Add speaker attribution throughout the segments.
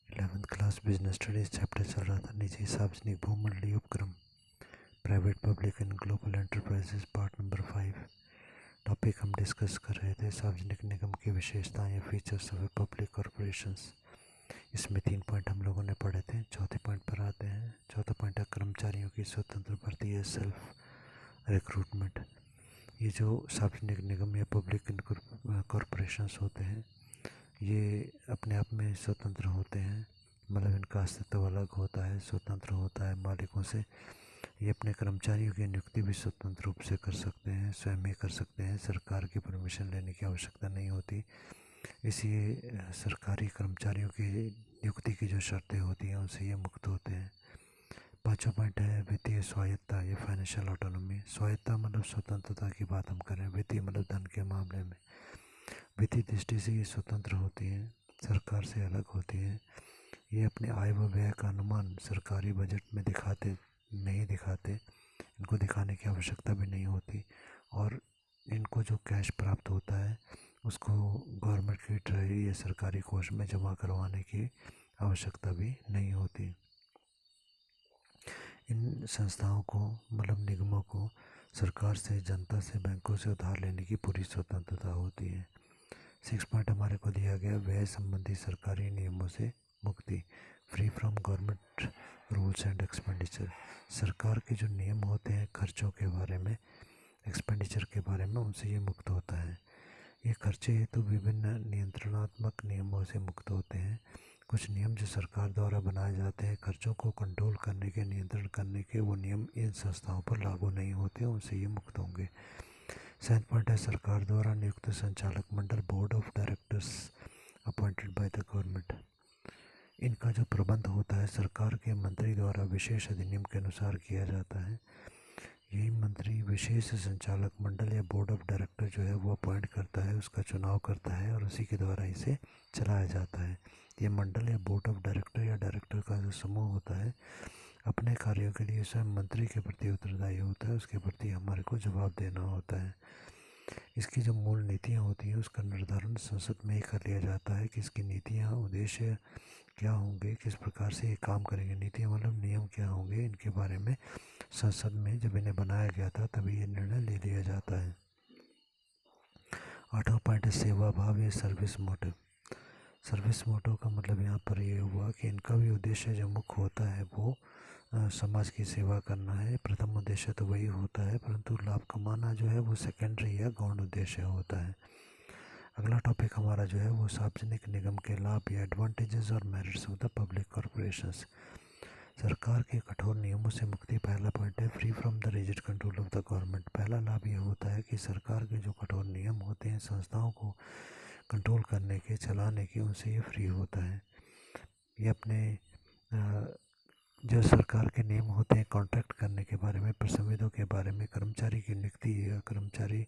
Speaker 1: 11th class business studies chapter चल रहा था। निजी सार्वजनिक भूमंडलीय उपक्रम, private public and global enterprises, part number 5। Topic हम डिस्कस कर रहे थे सार्वजनिक निगम की विशेषताएं या फीचर्स ऑफ पब्लिक कॉरपोरेशंस। इसमें 3 पॉइंट हम लोगों ने पढ़े थे। चौथे पॉइंट पर आते हैं। चौथा पॉइंट है कर्मचारियों की स्वतंत्र भर्ती या सेल्फ रिक्रूटमेंट। ये जो सार्वजनिक निगम या पब्लिक कॉरपोरेशंस होते हैं, ये अपने आप में स्वतंत्र होते हैं, मतलब इनका अस्तित्व अलग होता है, स्वतंत्र होता है मालिकों से। ये अपने कर्मचारियों की नियुक्ति भी स्वतंत्र रूप से कर सकते हैं, स्वयं ही कर सकते हैं, सरकार की परमिशन लेने की आवश्यकता नहीं होती। इसलिए सरकारी कर्मचारियों की नियुक्ति की जो शर्तें होती हैं उनसे ये मुक्त होते हैं। पाँचवा पॉइंट है वित्तीय स्वायत्ता या फाइनेंशियल ऑटोनॉमी। स्वायत्ता मतलब स्वतंत्रता की बात हम करें, वित्तीय मतलब धन के मामले में। वित्तीय दृष्टि से ये स्वतंत्र होती हैं, सरकार से अलग होती हैं। ये अपने आय व व्यय का अनुमान सरकारी बजट में नहीं दिखाते, इनको दिखाने की आवश्यकता भी नहीं होती। और इनको जो कैश प्राप्त होता है उसको गवर्नमेंट की ट्रेजरी या सरकारी कोष में जमा करवाने की आवश्यकता भी नहीं होती। इन संस्थाओं को, मतलब निगमों को, सरकार से, जनता से, बैंकों से उधार लेने की पूरी स्वतंत्रता होती है। 6 पॉइंट हमारे को दिया गया व्यय संबंधी सरकारी नियमों से मुक्ति, free from government rules and expenditure. सरकार के जो नियम होते हैं खर्चों के बारे में, एक्सपेंडिचर के बारे में, उनसे ये मुक्त होता है। ये खर्चे हेतु विभिन्न नियंत्रणात्मक नियमों से मुक्त होते हैं। कुछ नियम जो सरकार द्वारा बनाए जाते हैं खर्चों को कंट्रोल करने के, नियंत्रण करने के, वो नियम इन संस्थाओं पर लागू नहीं होते, उनसे ये मुक्त होंगे। 7 पॉइंट है सरकार द्वारा नियुक्त संचालक मंडल, board of directors appointed by the government. इनका जो प्रबंध होता है सरकार के मंत्री द्वारा विशेष अधिनियम के अनुसार किया जाता है। यही मंत्री विशेष संचालक मंडल या बोर्ड ऑफ डायरेक्टर जो है वो अपॉइंट करता है, उसका चुनाव करता है और उसी के द्वारा इसे चलाया जाता है। ये मंडल या बोर्ड ऑफ डायरेक्टर या डायरेक्टर का जो समूह होता है अपने कार्यों के लिए स्वयं मंत्री के प्रति उत्तरदायी होता है, उसके प्रति हमारे को जवाब देना होता है। इसकी जो मूल नीतियाँ होती हैं उसका निर्धारण संसद में ही कर लिया जाता है कि इसकी नीतियाँ, उद्देश्य क्या होंगे, किस प्रकार से ये काम करेंगे। नीतियाँ मतलब नियम क्या होंगे, इनके बारे में संसद में जब इन्हें बनाया गया था तभी ये निर्णय ले लिया जाता है। 8वां पॉइंट है सेवा भाव या सर्विस मोटिव। सर्विस मोटिव का मतलब यहाँ पर ये हुआ कि इनका भी उद्देश्य जो मुख्य होता है वो समाज की सेवा करना है। प्रथम उद्देश्य तो वही होता है, परंतु लाभ कमाना जो है वो सेकेंडरी या गौण उद्देश्य होता है। अगला टॉपिक हमारा जो है वो सार्वजनिक निगम के लाभ या एडवांटेजेस और merits of the public corporations. सरकार के कठोर नियमों से मुक्ति पहला पॉइंट है, free from the rigid control of the government. पहला लाभ ये होता है कि सरकार के जो कठोर नियम होते हैं संस्थाओं को कंट्रोल करने के, चलाने के, उनसे ये फ्री होता है। ये अपने जो सरकार के नियम होते हैं कॉन्ट्रैक्ट करने के बारे में, प्रसंविधों के बारे में, कर्मचारी की नियुक्ति या कर्मचारी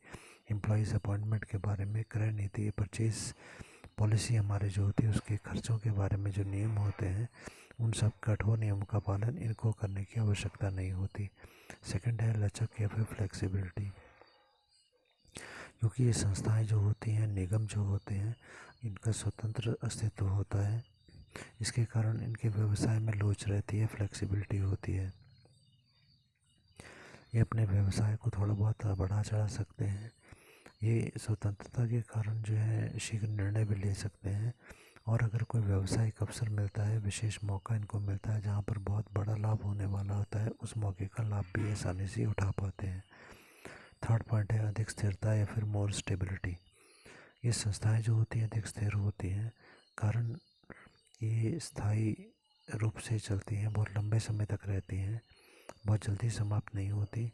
Speaker 1: एम्प्लॉयज़ अपॉइंटमेंट के बारे में, क्रय नीति, परचेज पॉलिसी हमारे जो होती है उसके खर्चों के बारे में जो नियम होते हैं उन सब कठोर नियमों का पालन इनको करने की आवश्यकता नहीं होती। सेकंड है लचक या फिर फ्लेक्सिबिलिटी। क्योंकि ये संस्थाएं जो होती हैं, निगम जो होते हैं, इनका स्वतंत्र अस्तित्व होता है, इसके कारण इनके व्यवसाय में लोच रहती है, फ्लेक्सिबिलिटी होती है। ये अपने व्यवसाय को थोड़ा बहुत बढ़ा चढ़ा सकते हैं। ये स्वतंत्रता के कारण जो है शीघ्र निर्णय भी ले सकते हैं। और अगर कोई व्यावसायिक अवसर मिलता है, विशेष मौका इनको मिलता है जहाँ पर बहुत बड़ा लाभ होने वाला होता है, उस मौके का लाभ भी आसानी से उठा पाते हैं। थर्ड पॉइंट है अधिक स्थिरता या फिर मोर स्टेबिलिटी। ये संस्थाएं जो होती हैं अधिक स्थिर होती हैं, कारण ये स्थायी रूप से चलती हैं, बहुत लंबे समय तक रहती हैं, बहुत जल्दी समाप्त नहीं होती।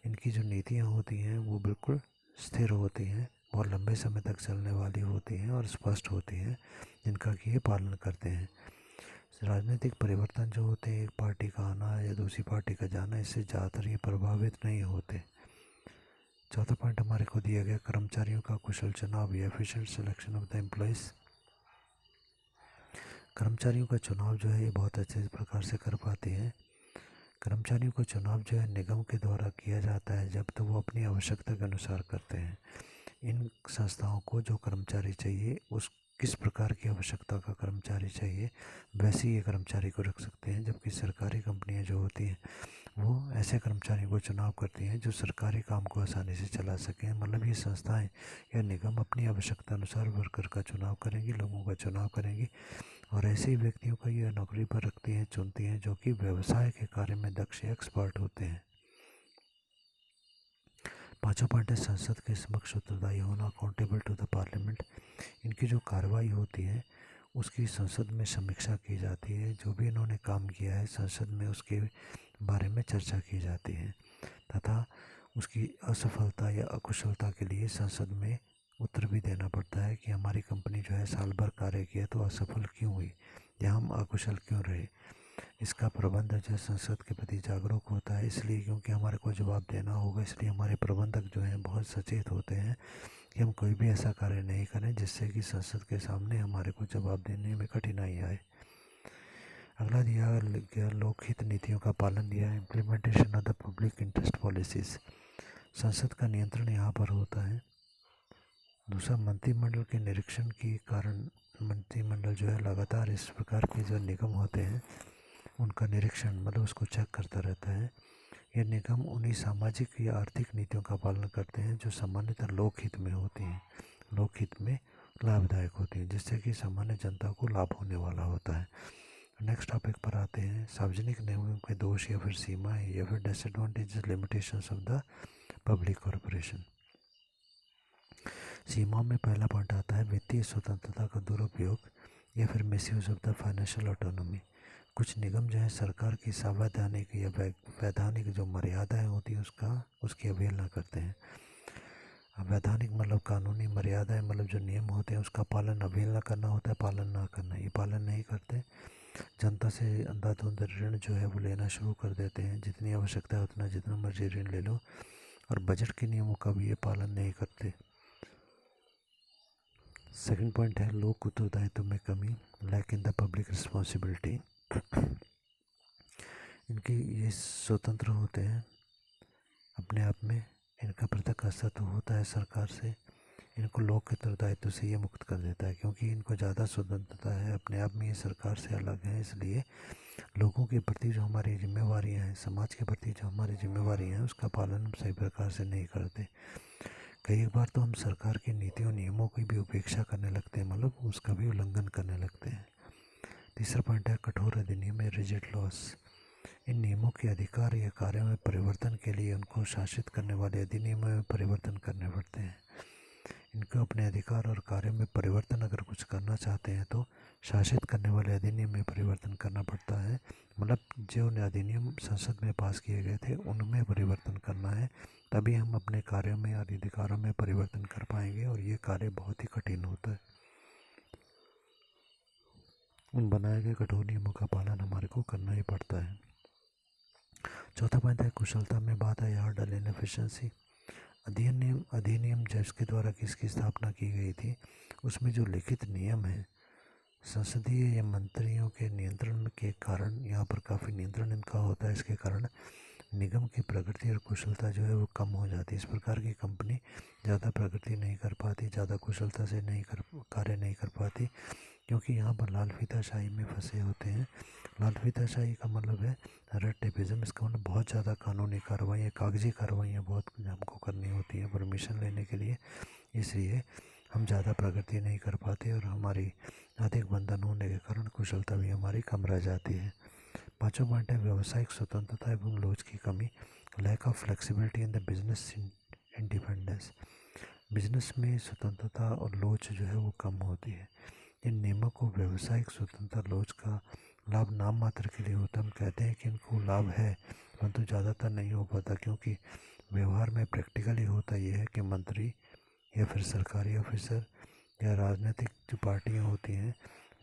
Speaker 1: इनकी जो नीतियाँ होती हैं वो बिल्कुल स्थिर होती हैं, बहुत लंबे समय तक चलने वाली होती हैं और स्पष्ट होती हैं, जिनका कि ये पालन करते हैं। राजनीतिक परिवर्तन जो होते हैं, एक पार्टी का आना या दूसरी पार्टी का जाना, इससे ज़्यादातर ये प्रभावित नहीं होते। चौथा पॉइंट हमारे को दिया गया कर्मचारियों का कुशल चुनाव या efficient selection of the employees. कर्मचारियों का चुनाव जो है ये बहुत अच्छे प्रकार से कर पाते हैं। कर्मचारियों का चुनाव जो है निगम के द्वारा किया जाता है जब तो वो अपनी आवश्यकता के अनुसार करते हैं। इन संस्थाओं को जो कर्मचारी चाहिए किस प्रकार की आवश्यकता का कर्मचारी चाहिए वैसे ही ये कर्मचारी को रख सकते हैं। जबकि सरकारी कंपनियां जो होती हैं वो ऐसे कर्मचारियों को चुनाव करती हैं जो सरकारी काम को आसानी से चला सकें। मतलब ये संस्थाएं या निगम अपनी आवश्यकता अनुसार वर्कर का चुनाव करेंगी, लोगों का चुनाव करेंगी और ऐसे ही व्यक्तियों को ये नौकरी पर रखती हैं, चुनती हैं जो कि व्यवसाय के कार्य में दक्ष एक्सपर्ट होते हैं। पाँचों पॉइंट है संसद के समक्ष उत्तरदायी होना, अकाउंटेबल टू द पार्लियामेंट। इनकी जो कार्रवाई होती है उसकी संसद में समीक्षा की जाती है। जो भी इन्होंने काम किया है संसद में उसके बारे में चर्चा की जाती है तथा उसकी असफलता या अकुशलता के लिए संसद में उत्तर भी देना पड़ता है कि हमारी कंपनी जो है साल भर कार्य किया तो असफल क्यों हुई या हम अकुशल क्यों रहे। इसका प्रबंध जो संसद के प्रति जागरूक होता है, इसलिए क्योंकि हमारे को जवाब देना होगा, इसलिए हमारे प्रबंधक जो हैं बहुत सचेत होते हैं कि हम कोई भी ऐसा कार्य नहीं करें जिससे कि संसद के सामने हमारे को जवाब देने में कठिनाई आए। अगला दिया गया लोकहित नीतियों का पालन या implementation of the public interest policies. संसद का नियंत्रण यहाँ पर होता है। दूसरा, मंत्रिमंडल के निरीक्षण के कारण मंत्रिमंडल जो है लगातार इस प्रकार के जो निगम होते हैं उनका निरीक्षण मतलब उसको चेक करता रहता है। ये निगम उन्हीं सामाजिक या आर्थिक नीतियों का पालन करते हैं जो सामान्यतः लोकहित में होती हैं, लोकहित में लाभदायक होती हैं, जिससे कि सामान्य जनता को लाभ होने वाला होता है। नेक्स्ट टॉपिक पर आते हैं, सार्वजनिक नियमों के दोष या फिर सीमाएं या फिर disadvantages limitations of the public corporation. सीमाओं में पहला पॉइंट आता है वित्तीय स्वतंत्रता का दुरुपयोग या फिर misuse of the financial autonomy. कुछ निगम जो है सरकार की संवैधानिक या वैधानिक जो मर्यादाएं होती हैं उसकी अवहेलना करते हैं। वैधानिक मतलब कानूनी मर्यादाएं मतलब जो नियम होते हैं उसका पालन अवहेलना करना होता है, पालन ना करना। ये पालन नहीं करते, जनता से अंधाधुंध ऋण जो है वो लेना शुरू कर देते हैं। जितनी आवश्यकता है उतना जितना मर्जी ऋण ले लो और बजट के नियमों का भी ये पालन नहीं करते। सेकंड पॉइंट है लोक उत्तरदायित्व में कमी, lack in the public responsibility. इनकी ये स्वतंत्र होते हैं अपने आप में, इनका पृथक अस्तित्व होता है सरकार से। इनको लोक उत्तरदायित्व से ये मुक्त कर देता है क्योंकि इनको ज़्यादा स्वतंत्रता है, अपने आप में ये सरकार से अलग है। इसलिए लोगों के प्रति जो हमारी जिम्मेवारियां हैं, समाज के प्रति जो हमारी जिम्मेवारियां हैं उसका पालन हम सही प्रकार से नहीं करते। कई बार तो हम सरकार की नीतियों नियमों की भी उपेक्षा करने लगते हैं, मतलब उसका भी उल्लंघन करने लगते हैं। तीसरा पॉइंट है कठोर अधिनियम या रिजिड लॉस। इन नियमों के अधिकार या कार्यों में परिवर्तन के लिए उनको शासित करने वाले अधिनियमों में परिवर्तन करने पड़ते हैं। इनको अपने अधिकार और कार्यों में परिवर्तन अगर कुछ करना चाहते हैं तो शासित करने वाले अधिनियम में परिवर्तन करना पड़ता है। मतलब जो अधिनियम संसद में पास किए गए थे उनमें परिवर्तन करना है, तभी हम अपने कार्यों में और अधिकारों में परिवर्तन कर पाएंगे और ये कार्य बहुत ही कठिन होता है। उन बनाए गए कठोर नियमों का पालन हमारे को करना ही पड़ता है। चौथा पॉइंट है कुशलता में बाधा या हर्डल इनएफिशिएंसी। अधिनियम जिसके द्वारा किसकी स्थापना की गई थी उसमें जो लिखित नियम है संसदीय या मंत्रियों के नियंत्रण के कारण, यहाँ पर काफ़ी नियंत्रण इनका होता है, इसके कारण निगम की प्रगति और कुशलता जो है वो कम हो जाती है। इस प्रकार की कंपनी ज़्यादा प्रगति नहीं कर पाती, ज़्यादा कुशलता से कार्य नहीं कर पाती क्योंकि यहाँ पर लाल फीताशाही में फंसे होते हैं। लाल फीताशाही का मतलब है रेड टेपिज्म। इसका मतलब बहुत ज़्यादा कानूनी कार्रवाई, कागजी कार्रवाइयाँ बहुत हमको करनी होती हैं परमिशन लेने के लिए, इसलिए हम ज़्यादा प्रगति नहीं कर पाते और हमारी अधिक बंधन होने के कारण कुशलता भी हमारी कम रह जाती है। पाँचों पॉइंट है व्यावसायिक स्वतंत्रता एवं लोच की कमी, lack of flexibility in the business independence. Business में स्वतंत्रता और लोच जो है वो कम होती है। इन नियमों को व्यावसायिक स्वतंत्रता लोच का लाभ नाम मात्र के लिए होता है। हम कहते हैं कि इनको लाभ है परंतु ज़्यादातर नहीं हो पाता क्योंकि व्यवहार में प्रैक्टिकली होता ये है कि मंत्री या फिर सरकारी ऑफिसर या राजनीतिक जो पार्टियां होती हैं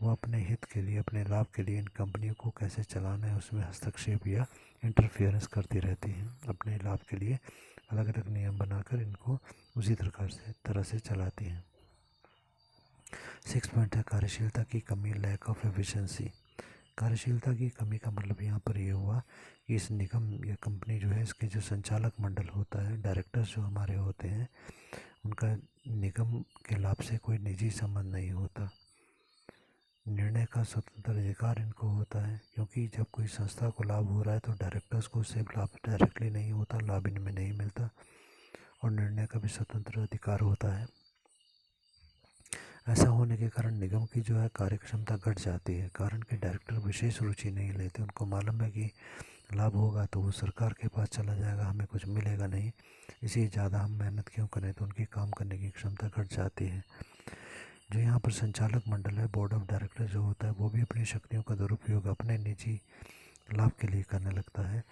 Speaker 1: वो अपने हित के लिए, अपने लाभ के लिए इन कंपनियों को कैसे चलाना है उसमें हस्तक्षेप या इंटरफेरेंस करती रहती हैं। अपने लाभ के लिए अलग अलग नियम बनाकर इनको उसी तरह से चलाती हैं। 6 पॉइंट है कार्यशीलता की कमी, लैक ऑफ एफिशिएंसी। कार्यशीलता की कमी का मतलब यहाँ पर ये हुआ कि इस निगम या कंपनी जो है इसके जो संचालक मंडल होता है, डायरेक्टर्स जो हमारे होते हैं, उनका निगम के लाभ से कोई निजी संबंध नहीं होता। निर्णय का स्वतंत्र अधिकार इनको होता है, क्योंकि जब कोई संस्था को लाभ हो रहा है तो डायरेक्टर्स को उससे लाभ डायरेक्टली नहीं होता, लाभ इनमें नहीं मिलता, और निर्णय का भी स्वतंत्र अधिकार होता है। ऐसा होने के कारण निगम की जो है कार्य क्षमता घट जाती है, कारण कि डायरेक्टर विशेष रुचि नहीं लेते। उनको मालूम है कि लाभ होगा तो वो सरकार के पास चला जाएगा, हमें कुछ मिलेगा नहीं, इसी ज़्यादा हम मेहनत क्यों करें, तो उनकी काम करने की क्षमता घट जाती है। जो यहाँ पर संचालक मंडल है, बोर्ड ऑफ डायरेक्टर जो होता है, वो भी अपनी शक्तियों का दुरुपयोग अपने निजी लाभ के लिए करने लगता है।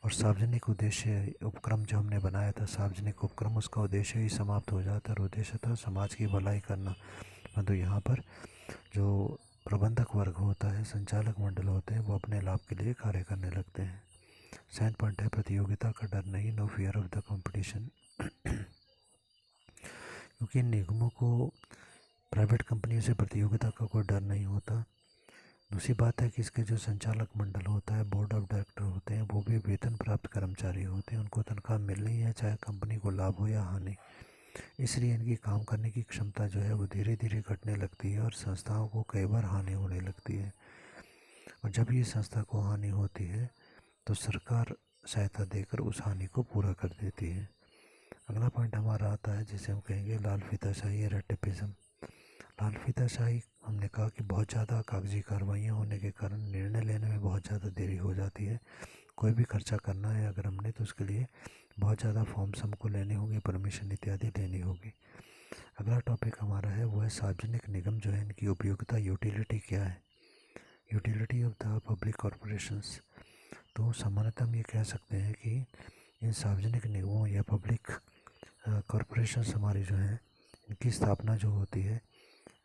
Speaker 1: और सार्वजनिक उद्देश्य उपक्रम जो हमने बनाया था, सार्वजनिक उपक्रम, उसका उद्देश्य ही समाप्त हो जाता है, और उद्देश्य था समाज की भलाई करना। तो यहाँ पर जो प्रबंधक वर्ग होता है, संचालक मंडल होते हैं, वो अपने लाभ के लिए कार्य करने लगते हैं। 7 पॉइंट है प्रतियोगिता का डर नहीं, no fear of the competition. क्योंकि इन निगमों को प्राइवेट कंपनियों से प्रतियोगिता का कोई डर नहीं होता। दूसरी बात है कि इसके जो संचालक मंडल होता है, बोर्ड ऑफ डायरेक्टर होते हैं, वो भी वेतन प्राप्त कर्मचारी होते हैं, उनको तनख्वाह मिलनी है चाहे कंपनी को लाभ हो या हानि। इसलिए इनकी काम करने की क्षमता जो है वो धीरे धीरे घटने लगती है, और संस्थाओं को कई बार हानि होने लगती है। और जब ये संस्था को हानि होती है तो सरकार सहायता देकर उस हानि को पूरा कर देती है। अगला पॉइंट हमारा आता है जिसे हम कहेंगे लाल फीताशाही या रेटिपिज्म। लाल फीताशाही हमने कहा कि बहुत ज़्यादा कागजी कार्रवाइयाँ होने के कारण निर्णय लेने में बहुत ज़्यादा देरी हो जाती है। कोई भी खर्चा करना है अगर हमने, तो उसके लिए बहुत ज़्यादा फॉर्म्स हमको लेने होंगे, परमिशन इत्यादि लेनी होगी। अगला टॉपिक हमारा है वो है सार्वजनिक निगम जो है, इनकी उपयोगिता, यूटिलिटी क्या है, utility of the public corporations. तो सामान्यतः हम ये कह सकते हैं कि इन सार्वजनिक निगमों या पब्लिक कॉरपोरेशंस हमारी जो हैं, इनकी स्थापना जो होती है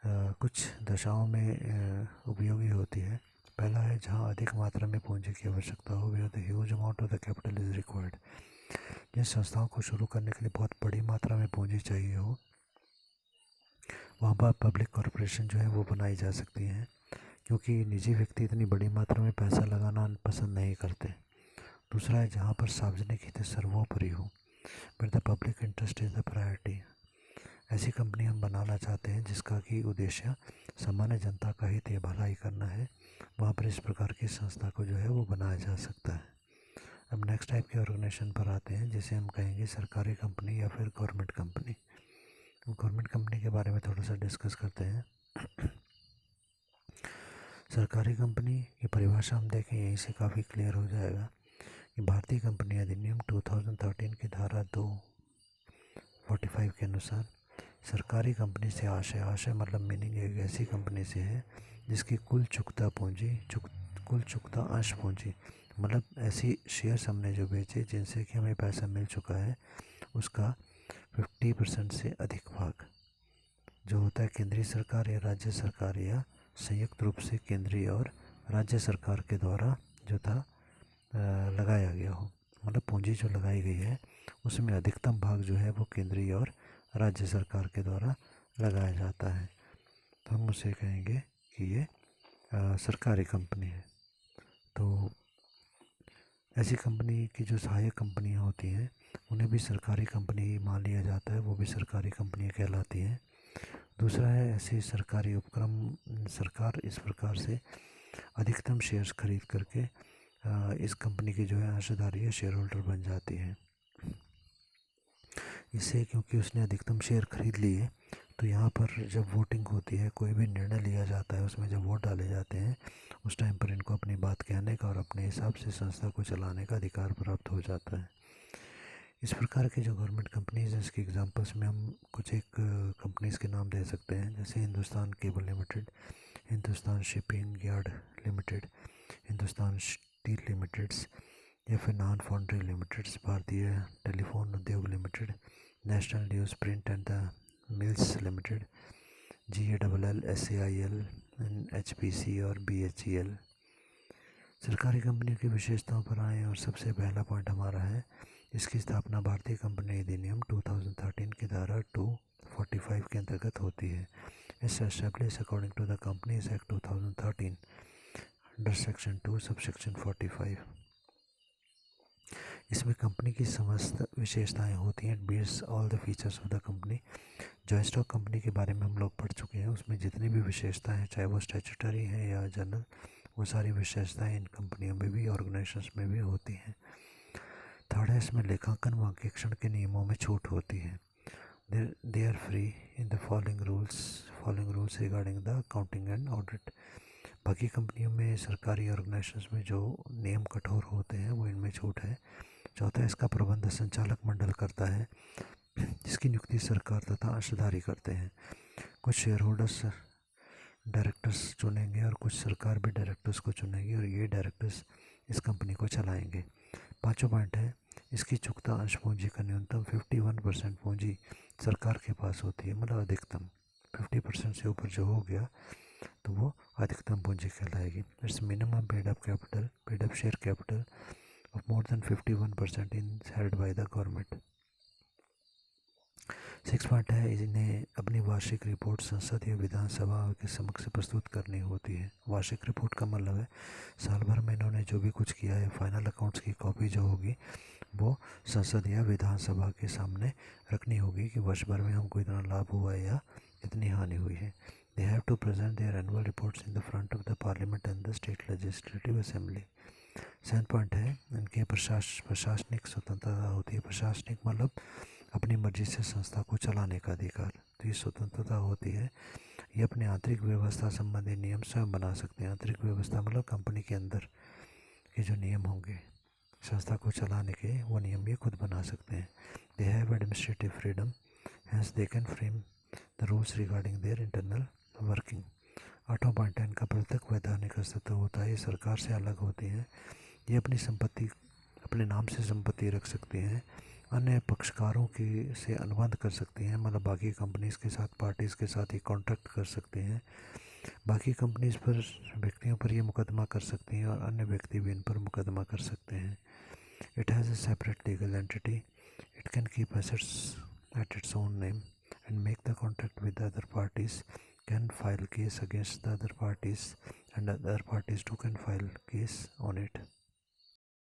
Speaker 1: कुछ दशाओं में उपयोगी होती है। पहला है जहाँ अधिक मात्रा में पूंजी की आवश्यकता हो, the huge amount of the capital is required. जिन संस्थाओं को शुरू करने के लिए बहुत बड़ी मात्रा में पूंजी चाहिए हो, वहाँ पर पब्लिक कॉरपोरेशन जो है वो बनाई जा सकती हैं, क्योंकि निजी व्यक्ति इतनी बड़ी मात्रा में पैसा लगाना पसंद नहीं करते। दूसरा है जहाँ पर सार्वजनिक हित सर्वोपरि हो, but the public interest is the priority. ऐसी कंपनी हम बनाना चाहते हैं जिसका कि उद्देश्य सामान्य जनता का हित या भलाई करना है, वहाँ पर इस प्रकार की संस्था को जो है वो बनाया जा सकता है। अब नेक्स्ट टाइप के ऑर्गेनाइजेशन पर आते हैं जिसे हम कहेंगे सरकारी कंपनी या फिर गवर्नमेंट कंपनी। गवर्नमेंट कंपनी के बारे में थोड़ा सा डिस्कस करते हैं। सरकारी कंपनी की परिभाषा हम देखें, यहीं से काफ़ी क्लियर हो जाएगा कि भारतीय कंपनी अधिनियम 2013 की धारा 245 के अनुसार सरकारी कंपनी से आशय मतलब मीनिंग एक ऐसी कंपनी से है जिसकी कुल चुकता अंश पूंजी, मतलब ऐसी शेयर्स हमने जो बेचे जिनसे कि हमें पैसा मिल चुका है, उसका 50% से अधिक भाग जो होता है केंद्रीय सरकार या राज्य सरकार या संयुक्त रूप से केंद्रीय और राज्य सरकार के द्वारा जो था लगाया गया हो, मतलब पूंजी जो लगाई गई है उसमें अधिकतम भाग जो है वो केंद्रीय और राज्य सरकार के द्वारा लगाया जाता है, तो हम उसे कहेंगे कि ये सरकारी कंपनी है। तो ऐसी कंपनी की जो सहायक कंपनियां होती हैं उन्हें भी सरकारी कंपनी मान लिया जाता है, वो भी सरकारी कंपनियां कहलाती हैं। दूसरा है ऐसे सरकारी उपक्रम, सरकार इस प्रकार से अधिकतम शेयर्स खरीद करके इस कंपनी की जो है अंशधारी या शेयर होल्डर बन जाती है। इससे क्योंकि उसने अधिकतम शेयर खरीद लिए, तो यहाँ पर जब वोटिंग होती है, कोई भी निर्णय लिया जाता है, उसमें जब वोट डाले जाते हैं, उस टाइम पर इनको अपनी बात कहने का और अपने हिसाब से संस्था को चलाने का अधिकार प्राप्त हो जाता है। इस प्रकार की जो गवर्नमेंट कंपनीज़ हैं, इसके एग्जांपल्स में हम कुछ एक कंपनीज़ के नाम दे सकते हैं, जैसे Hindustan cable limited, Hindustan shipping yard limited, Hindustan steel limiteds, या फिर नान फाउंड्री लिमिटेड्स, भारतीय टेलीफोन उद्योग limited, national news print and the mills limited, GALL, SAIL, HPC और BHEL। सरकारी कंपनियों की विशेषताओं पर आएँ, और सबसे पहला पॉइंट हमारा है इसकी स्थापना भारतीय कंपनी अधिनियम 2013 की धारा 245 के अंतर्गत होती है। इस establish according to the companies act 2013 under section 2 subsection 45। इसमें कंपनी की समस्त विशेषताएं होती हैं, it beats all the features of the company. Joint stock company के बारे में हम लोग पढ़ चुके हैं। उसमें जितनी भी विशेषताएं हैं, चाहे वो स्टैट्यूटरी हैं या जनरल, वो सारी विशेषताएं इन कंपनियों में भी, ऑर्गेनाइजेशंस में भी होती हैं। थर्ड है, इसमें लेखांकन व अंकेक्षण के नियमों में छूट होती है। They are free in the following rules regarding the accounting and audit. बाकी कंपनियों में, सरकारी ऑर्गेनाइजेशंस में जो नियम कठोर होते हैं वो इनमें छूट है। चौथा, इसका प्रबंध संचालक मंडल करता है, जिसकी नियुक्ति सरकार तथा अंशधारी करते हैं। कुछ शेयर होल्डर्स डायरेक्टर्स चुनेंगे और कुछ सरकार भी डायरेक्टर्स को चुनेगी और ये डायरेक्टर्स इस कंपनी को चलाएंगे। पाँचों पॉइंट है, इसकी चुकता अंश पूंजी का न्यूनतम 51% पूंजी सरकार के पास होती है, मतलब अधिकतम 50% से ऊपर जो हो गया तो वो अधिकतम पूंजी कहलाएगी। It's minimum paid up share capital of more than 51% in held by the government. 6 point है, इन्हें अपनी वार्षिक रिपोर्ट संसद या विधानसभा के समक्ष प्रस्तुत करनी होती है। वार्षिक रिपोर्ट का मतलब है साल भर में इन्होंने जो भी कुछ किया है, फाइनल अकाउंट्स की कॉपी जो होगी वो संसद या विधानसभा के सामने रखनी होगी कि वर्ष भर में हमको इतना लाभ हुआ है या इतनी हानि हुई है। They have to present their annual reports in the front of the parliament and the state legislative assembly. 7 point है, इनके प्रशासनिक स्वतंत्रता होती है। प्रशासनिक मतलब अपनी मर्जी से संस्था को चलाने का अधिकार, तो ये स्वतंत्रता होती है। ये अपने आंतरिक व्यवस्था संबंधी नियम स्वयं बना सकते हैं। आंतरिक व्यवस्था मतलब कंपनी के अंदर के जो नियम होंगे संस्था को चलाने के, वो नियम ये खुद बना सकते हैं। They have administrative freedom, hence they can frame the rules regarding their internal working. 8वां पॉइंट है, इनका पृथक वैधानिक अस्तित्व होता है। ये सरकार से अलग होती हैं। ये अपनी संपत्ति, अपने नाम से संपत्ति रख सकती हैं। अन्य पक्षकारों की से अनुबंध कर सकती हैं, मतलब बाकी कंपनीज के साथ, पार्टीज़ के साथ ये कॉन्ट्रैक्ट कर सकते हैं। बाकी कंपनीज पर, व्यक्तियों पर ये मुकदमा कर सकती हैं और अन्य व्यक्ति भी इन पर मुकदमा कर सकते हैं। It has a separate legal entity. It can keep assets at its own name and make the contract with the other parties, can file case against the other parties, and other parties too can file case on it.